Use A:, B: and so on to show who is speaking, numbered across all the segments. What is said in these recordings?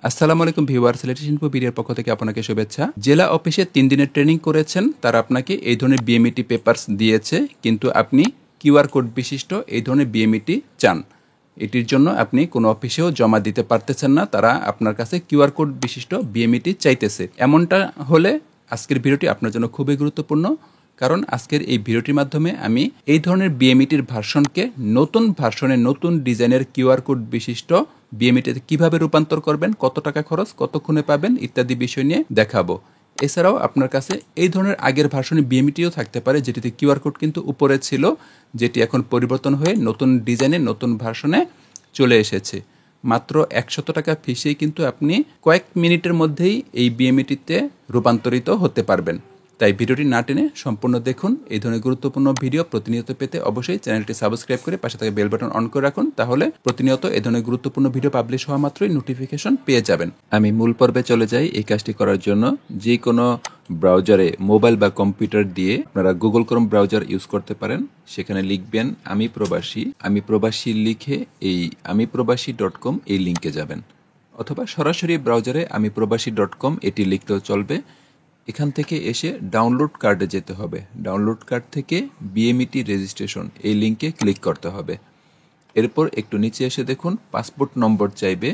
A: আসসালামু আলাইকুম viewers, latest info ভিডিওর পক্ষ থেকে আপনাকে শুভেচ্ছা। জেলা অফিসে 3 দিনের ট্রেনিং করেছেন, তারা আপনাকে এই ধরনের বিএমইটি পেপারস দিয়েছে, কিন্তু আপনি কিউআর কোড বিশিষ্ট এই ধরনের বিএমইটি চান। এটির জন্য আপনি কোনো অফিসেও জমা দিতে পারতেছেন না, তারা আপনার কাছে কিউআর কোড বিশিষ্ট বিএমইটি চাইতেছে। এমনটা হলে আজকের ভিডিওটি আপনার জন্য খুবই গুরুত্বপূর্ণ, কারণ আজকের এই ভিডিওটির মাধ্যমে আমি এই ধরনের বিএমইটির ভার্সনকে নতুন ভার্সনে নতুন ডিজাইনের কিউআর কোড বিশিষ্ট বিএমইটিতে কিভাবে রূপান্তর করবেন, কত টাকা খরচ, কতক্ষণে পাবেন ইত্যাদি বিষয় নিয়ে দেখাবো। এছাড়াও আপনার কাছে এই ধরনের আগের ভার্সনে বিএমইটিও থাকতে পারে, যেটিতে কিউআর কোড কিন্তু উপরে ছিল, যেটি এখন পরিবর্তন হয়ে নতুন ডিজাইনে নতুন ভার্সনে চলে এসেছে। মাত্র 100 টাকা ফিসেই কিন্তু আপনি কয়েক মিনিটের মধ্যেই এই বিএমইটিতে রূপান্তরিত হতে পারবেন। তাই ভিডিওটি না টেনে সম্পূর্ণ দেখুন। এই ধরনের গুরুত্বপূর্ণ ভিডিও প্রতিনিয়ত পেতে অবশ্যই চ্যানেলটি সাবস্ক্রাইব করে পাশে থাকা বেল বাটন অন করে রাখুন, তাহলে প্রতিনিয়ত এই ধরনের গুরুত্বপূর্ণ ভিডিও পাবলিশ হওয়া মাত্রই নোটিফিকেশন পেয়ে যাবেন। আমি মূল পর্বে চলে যাই। এই কাজটি করার জন্য যে কোনো ব্রাউজারে মোবাইল বা কম্পিউটার দিয়ে আপনারা গুগল ক্রোম ব্রাউজার ইউজ করতে পারেন। সেখানে লিখবেন আমি প্রবাসী লিখে এই amiprobasi.com এই লিঙ্কে যাবেন, অথবা সরাসরি ব্রাউজারে amiprobasi.com এটি লিখলেও চলবে। এখান থেকে এসে ডাউনলোড কার্ডে যেতে হবে। ডাউনলোড কার্ড থেকে বিএমইটি রেজিস্ট্রেশন এই লিঙ্কে ক্লিক করতে হবে। এরপর একটু নিচে এসে দেখুন পাসপোর্ট নম্বর চাইবে।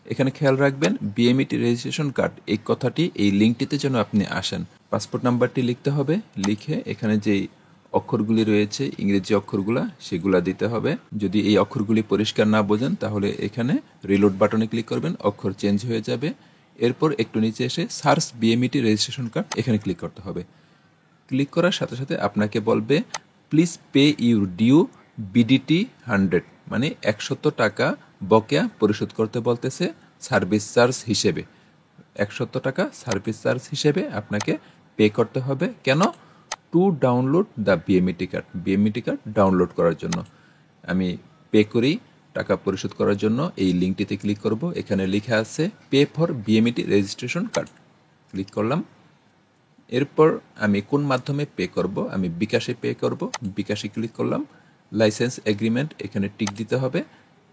A: এখানে খেয়াল রাখবেন বিএমইটি রেজিস্ট্রেশন কার্ড এই কথাটি এই লিঙ্কটিতে যেন আপনি আসেন। পাসপোর্ট নাম্বারটি লিখতে হবে, লিখে এখানে যেই অক্ষরগুলি রয়েছে ইংরেজি অক্ষরগুলা সেগুলা দিতে হবে। যদি এই অক্ষরগুলি পরিষ্কার না বোঝেন তাহলে এখানে রিলোড বাটনে ক্লিক করবেন, অক্ষর চেঞ্জ হয়ে যাবে। এরপর একটু নিচে এসে সার্চ বিএমইটি রেজিস্ট্রেশন কার্ড এখানে ক্লিক করতে হবে। ক্লিক করার সাথে সাথে আপনাকে বলবে please pay your due BDT 100, মানে 100 টাকা বকেয়া পরিশোধ করতে বলতেছে সার্ভিস চার্জ হিসেবে। 100 টাকা সার্ভিস চার্জ হিসেবে আপনাকে পে করতে হবে। কেন? To download the BMET card, BMET card download করার জন্য। আমি পে করি টাকা পরিশোধ করার জন্য এই লিঙ্কটিতে ক্লিক করব। এখানে লেখা আছে pay for BMET registration card, click করলাম। এরপর আমি কোন মাধ্যমে পে করব, আমি বিকাশে পে করব, বিকাশে ক্লিক করলাম। লাইসেন্স এগ্রিমেন্ট এখানে টিক দিতে হবে।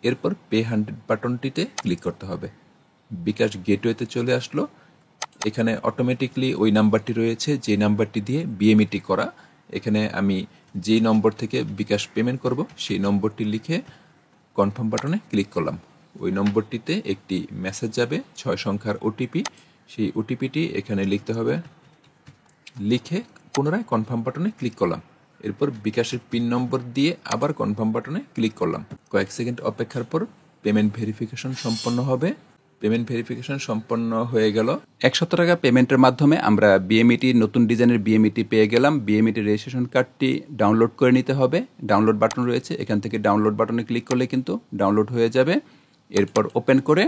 A: এরপর পে 100 বাটনটিতে ক্লিক করতে হবে। বিকাশ গেটওয়েতে চলে আসলো। এখানে অটোমেটিকলি ওই নাম্বারটি রয়েছে যে নাম্বারটি দিয়ে বিএমইটি করা। এখানে আমি যেই নম্বর থেকে বিকাশ পেমেন্ট করব সেই নম্বরটি লিখে কনফার্ম বাটনে ক্লিক করলাম। ওই নম্বরটিতে একটি মেসেজ যাবে 6 সংখ্যার ওটিপি, সেই ওটিপিটি এখানে লিখতে হবে। লিখে পুনরায় কনফার্ম বাটনে ক্লিক করলাম। এরপর বিকাশের পিন নম্বর দিয়ে আবার কনফার্ম বাটনে ক্লিক করলাম। কয়েক সেকেন্ড অপেক্ষার পর পেমেন্ট ভেরিফিকেশন সম্পন্ন হবে। পেমেন্ট ভেরিফিকেশন সম্পন্ন হয়ে গেল। 100 টাকা পেমেন্টের মাধ্যমে আমরা বিএমইটি নতুন ডিজাইনের বিএমইটি পেয়ে গেলাম। বিএমইটি রেজিস্ট্রেশন কার্ডটি ডাউনলোড করে নিতে হবে। ডাউনলোড বাটন রয়েছে, এখান থেকে ডাউনলোড বাটনে ক্লিক করলে কিন্তু ডাউনলোড হয়ে যাবে। এরপর ওপেন করে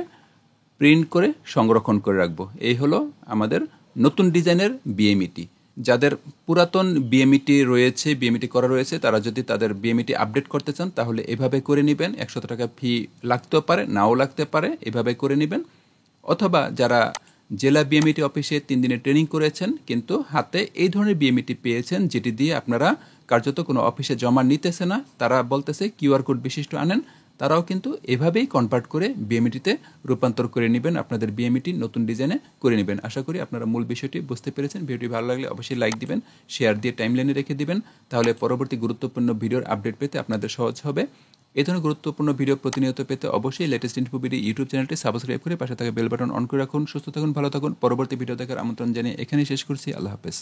A: প্রিন্ট করে সংরক্ষণ করে রাখবো। এই হলো আমাদের নতুন ডিজাইনের বিএমইটি। যাদের পুরাতন বিএমইটি রয়েছে, বিএমইটি করা রয়েছে, তারা যদি তাদের বিএমইটি আপডেট করতে চান তাহলে এভাবে করে নেবেন। 100 টাকা ফি লাগতেও পারে, নাও লাগতে পারে, এভাবে করে নেবেন। অথবা যারা জেলা বিএমইটি অফিসে 3 দিনের ট্রেনিং করেছেন কিন্তু হাতে এই ধরনের বিএমইটি পেয়েছেন যেটি দিয়ে আপনারা কার্যত কোনো অফিসে জমা নিতেছে না, তারা বলতেছে কিউআর কোড বিশিষ্ট আনেন, তারাও কিন্তু এভাবেই কনভার্ট করে বিএমইটিতে রূপান্তর করে নেবেন, আপনাদের বিএমইটি নতুন ডিজাইনে করে নেবেন। আশা করি আপনারা মূল বিষয়টি বুঝতে পেরেছেন। ভিডিওটি ভালো লাগলে অবশ্যই লাইক দিবেন, শেয়ার দিয়ে টাইমলাইনে রেখে দিবেন, তাহলে পরবর্তী গুরুত্বপূর্ণ ভিডিওর আপডেট পেতে আপনাদের সহজ হবে। এই ধরনের গুরুত্বপূর্ণ ভিডিও প্রতিনিয়ত পেতে অবশ্যই লেটেস্ট ইনফো ভিডিও ইউটিউব চ্যানেলটি সাবস্ক্রাইব করে পাশে থাকা বেল বাটন অন করে রাখুন। সুস্থ থাকুন, ভালো থাকুন। পরবর্তী ভিডিও দেখার আমন্ত্রণ জানিয়ে এখানেই শেষ করছি। আল্লাহ হাফেজ।